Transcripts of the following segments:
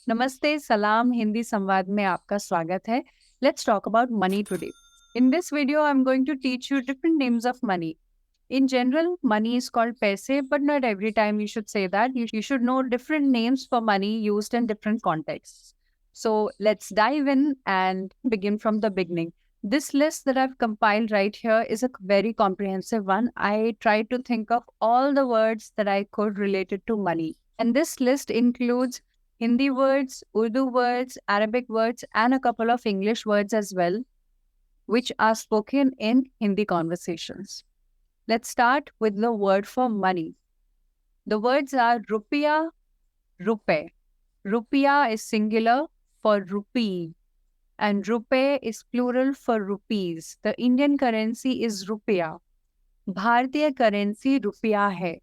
नमस्ते, सलाम, हिंदी संवाद में आपका स्वागत है. Let's talk about money today. In this video, I'm going to teach you different names of money. In general, money is called paise, but not every time you should say that. You should know different names for money used in different contexts. So let's dive in and begin from the beginning. This list that I've compiled right here is a very comprehensive one. I tried to think of all the words that I could related to money. And this list includes Hindi words, Urdu words, Arabic words, and a couple of English words as well, which are spoken in Hindi conversations. Let's start with the word for money. The words are rupiah, rupe. Rupiah is singular for rupee, and rupe is plural for rupees. The Indian currency is rupiah. Bharatiya currency rupiah hai.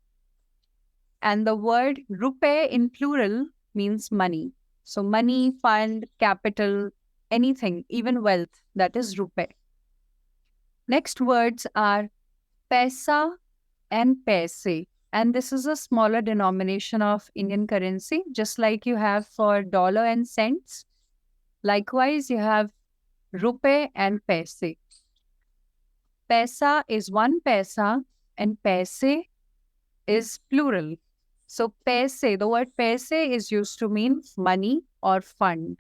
And the word rupe in plural means money. So money, fund, capital, anything, even wealth, that is rupe. Next words are paisa and paise. And this is a smaller denomination of Indian currency, just like you have for dollar and cents. Likewise, you have rupee and paise. Paisa is one paisa and paise is plural. So paise, the word paise is used to mean money or fund.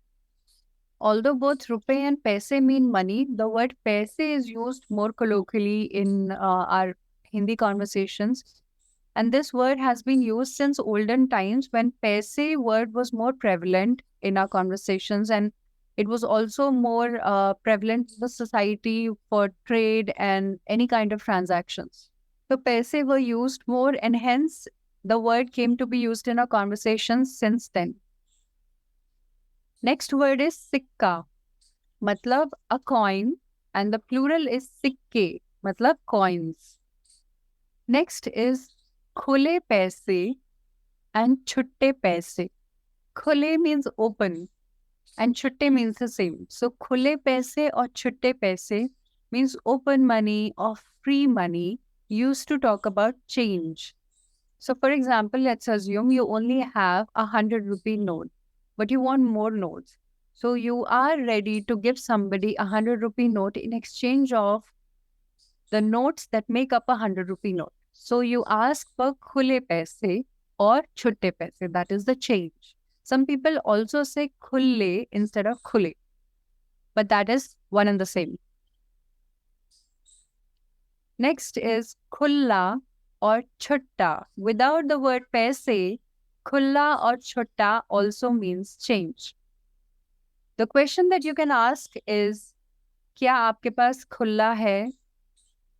Although both rupee and paise mean money, the word paise is used more colloquially in our Hindi conversations. And this word has been used since olden times when paise word was more prevalent in our conversations, and it was also more prevalent in the society for trade and any kind of transactions. So paise were used more, and hence the word came to be used in our conversations since then. Next word is sikka, matlab a coin, and the plural is sikke, matlab coins. Next is khule paise and chutte paise. Khule means open and chutte means the same. So khule paise or chutte paise means open money or free money used to talk about change. So for example, let's assume you only have 100 rupee note, but you want more notes. So you are ready to give somebody 100 rupee note in exchange of the notes that make up 100 rupee note. So you ask for khule paise or chutte paise, that is the change. Some people also say khulle instead of khule, but that is one and the same. Next is khulla or chutta. Without the word paise, khulla or chutta also means change. The question that you can ask is, क्या आपके पास खुल्ला है?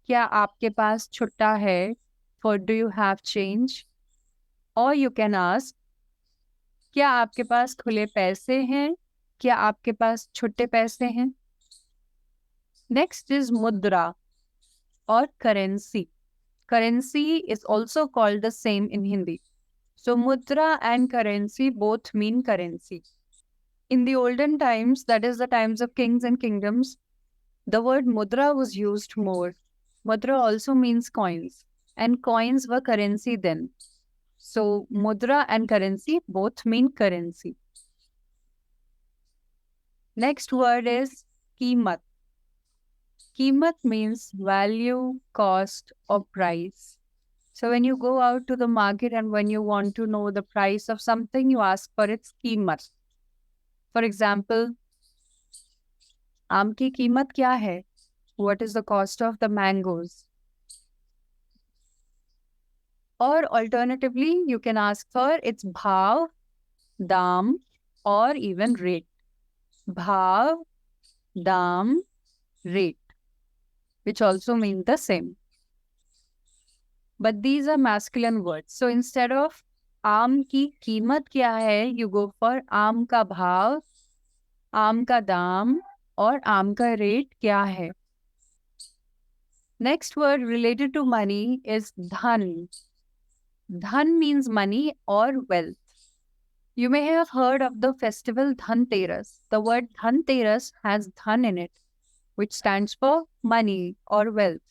क्या आपके पास छुट्टा है? For do you have change? Or you can ask, क्या आपके पास खुले पैसे हैं? क्या आपके पास छुट्टे पैसे हैं? Next is mudra or currency. Currency is also called the same in Hindi. So mudra and currency both mean currency. In the olden times, that is the times of kings and kingdoms, the word mudra was used more. Mudra also means coins, and coins were currency then. So mudra and currency both mean currency. Next word is कीमत. कीमत means value, cost, or price. So when you go out to the market and when you want to know the price of something, you ask for its कीमत. For example, आम की कीमत क्या है? What is the cost of the mangoes? Or alternatively, you can ask for its bhav, dam, or even rate. Bhav, dam, rate, which also mean the same. But these are masculine words. So instead of आम की कीमत क्या है, you go for आम का भाव, आम का दाम, और आम का रेट क्या है. Next word related to money is dhan. Dhan means money or wealth. You may have heard of the festival Dhanteras. The word Dhanteras has dhan in it, which stands for money or wealth.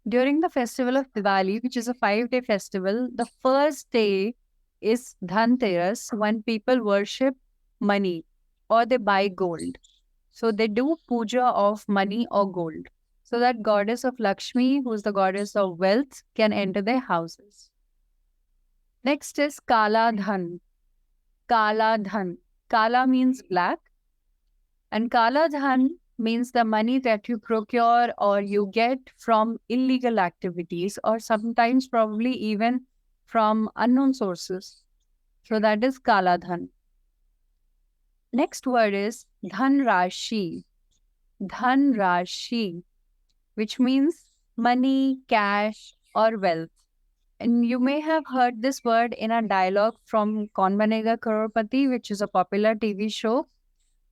During the festival of Diwali, which is a 5-day festival, the first day is Dhanteras, when people worship money or they buy gold. So they do puja of money or gold. So that goddess of Lakshmi, who's the goddess of wealth, can enter their houses. Next is Kala Dhan. Kala Dhan. Kala means black, and Kala Dhan means the money that you procure or you get from illegal activities or sometimes probably even from unknown sources. So that is Kala Dhan. Next word is Dhan Rashi. Dhan Rashi, which means money, cash, or wealth. And you may have heard this word in a dialogue from Kaun Banega Crorepati, which is a popular TV show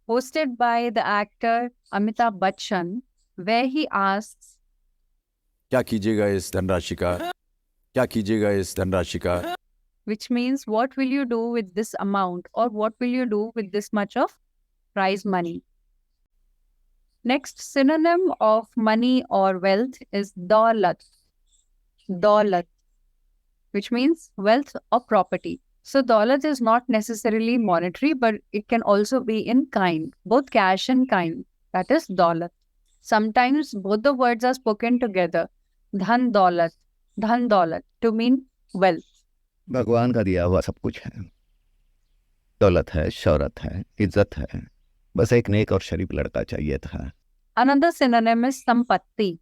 hosted by the actor Amitabh Bachchan, where he asks, क्या कीजिएगा इस धनराशि का? क्या कीजिएगा इस धनराशि का? which means what will you do with this amount or what will you do with this much of prize money. Next synonym of money or wealth is daulat. Daulat, which means wealth or property. So daulat is not necessarily monetary, but it can also be in kind, both cash and kind. That is daulat. Sometimes both the words are spoken together. Dhan daulat to mean wealth. भगवान का दिया हुआ सब कुछ है, दौलत है, शौहरत है, इज्जत है, बस एक नेक और शरीफ लड़का चाहिए था. Another synonym is sampatti.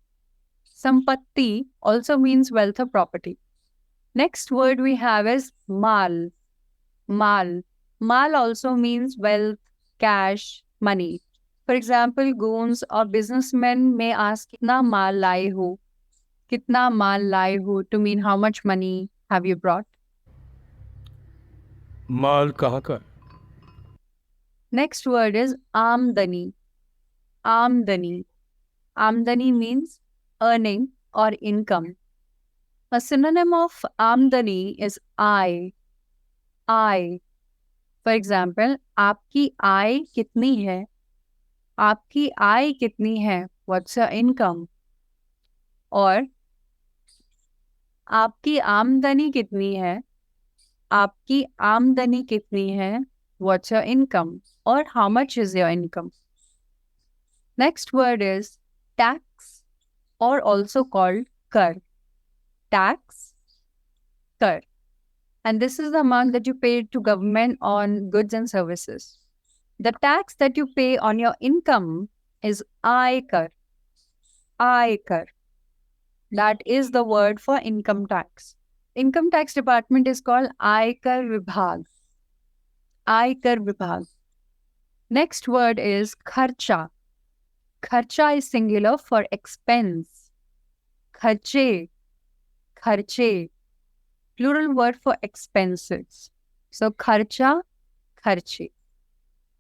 Sampatti also means wealth or property. Next word we have is mal. Mal. Mal also means wealth, cash, money. For example, goons or businessmen may ask, kitna mal laye ho? Kitna mal laye ho? To mean how much money have you brought? माल कहाँ का? Next word is amdani. Amdani. Amdani means earning or income. A synonym of amdani is I. I. For example, आपकी आय कितनी है? आपकी आय कितनी है? What's your income? और आपकी आमदनी कितनी है? आपकी आमदनी कितनी है? What's your income? Or how much is your income? Next word is tax, or also called kar. Tax, kar. And this is the amount that you pay to government on goods and services. The tax that you pay on your income is Aykar. Aykar. That is the word for income tax. Income tax department is called Aykar Vibhag. Aykar Vibhag. Next word is kharcha. Kharcha is singular for expense. Kharche. Kharche. Plural word for expenses. So kharcha, kharche.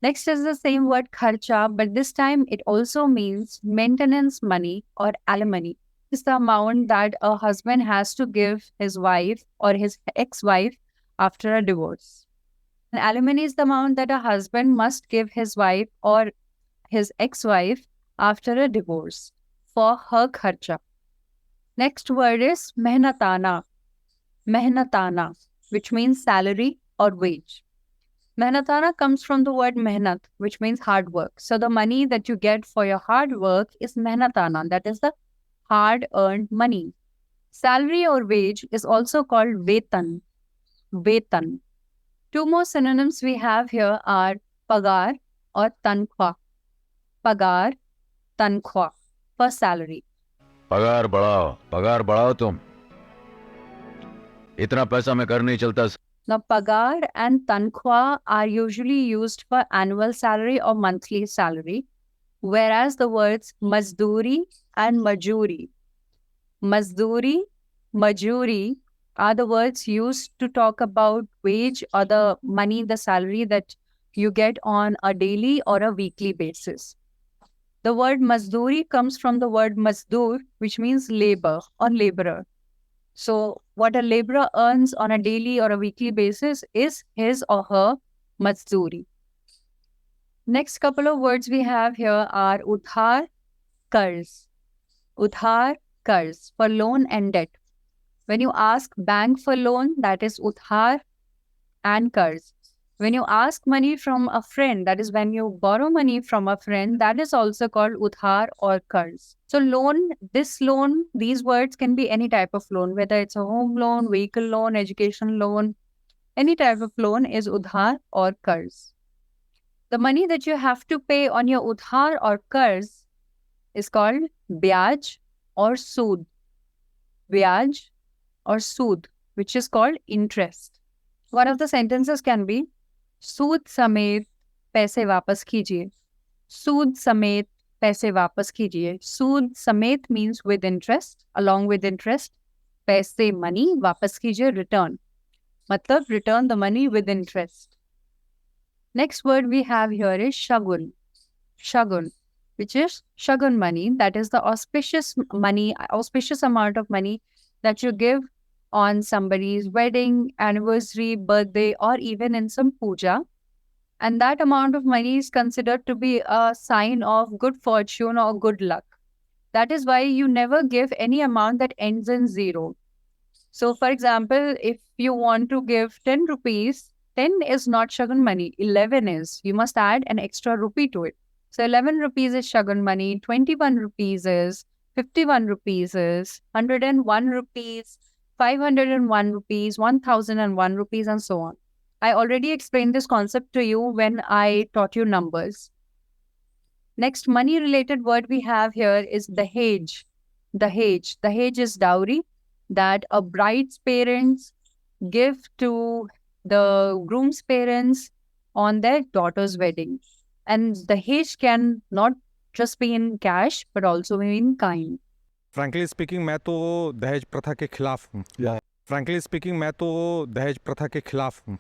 Next is the same word kharcha, but this time it also means maintenance money or alimony. It's the amount that a husband has to give his wife or his ex-wife after a divorce. And alimony is the amount that a husband must give his wife or his ex-wife after a divorce for her kharcha. Next word is mehnatana. Mehnatana, which means salary or wage. Mehnatana comes from the word mehnat, which means hard work. So the money that you get for your hard work is mehnatana. That is the hard-earned money. Salary or wage is also called vetan. Vetan. Two more synonyms we have here are pagar or tankhwa. Pagar, tankhwa for salary. पगार बढ़ाओ तुम. इतना पैसा मैं कर नहीं चलता. Now, pagar and tankhwa are usually used for annual salary or monthly salary, whereas the words mazduri and majuri. Mazduri, majuri are the words used to talk about wage or the money, the salary that you get on a daily or a weekly basis. The word mazduri comes from the word mazdur, which means labor or laborer. So what a laborer earns on a daily or a weekly basis is his or her mazduri. Next couple of words we have here are udhar, qarz. Udhar, qarz for loan and debt. When you ask bank for loan, that is udhar and qarz. When you ask money from a friend, that is when you borrow money from a friend, that is also called udhar or qarz. So loan, these words can be any type of loan, whether it's a home loan, vehicle loan, education loan, any type of loan is udhar or qarz. The money that you have to pay on your udhar or qarz is called byaj or sood. Byaj or sood, which is called interest. One of the sentences can be सूद समेत पैसे वापस कीजिए. सूद समेत पैसे वापस कीजिए. सूद समेत means with interest, along with interest. पैसे money वापस कीजिए, return. मतलब return the money with interest. Next word we have here is shagun. Shagun, which is shagun money. That is the auspicious amount of money that you give on somebody's wedding, anniversary, birthday, or even in some puja. And that amount of money is considered to be a sign of good fortune or good luck. That is why you never give any amount that ends in 0. So, for example, if you want to give 10 rupees, 10 is not shagun money, 11 is. You must add an extra rupee to it. So, 11 rupees is shagun money, 21 rupees is, 51 rupees is, 101 rupees, 501 rupees, 1001 rupees, and so on. I already explained this concept to you when I taught you numbers. Next money related word we have here is dahej. Dahej. Dahej is dowry that a bride's parents give to the groom's parents on their daughter's wedding. And dahej can not just be in cash but also be in kind. Frankly speaking मैं तो दहेज प्रथा के खिलाफ हूँ. Frankly speaking मैं तो दहेज प्रथा के खिलाफ हूँ.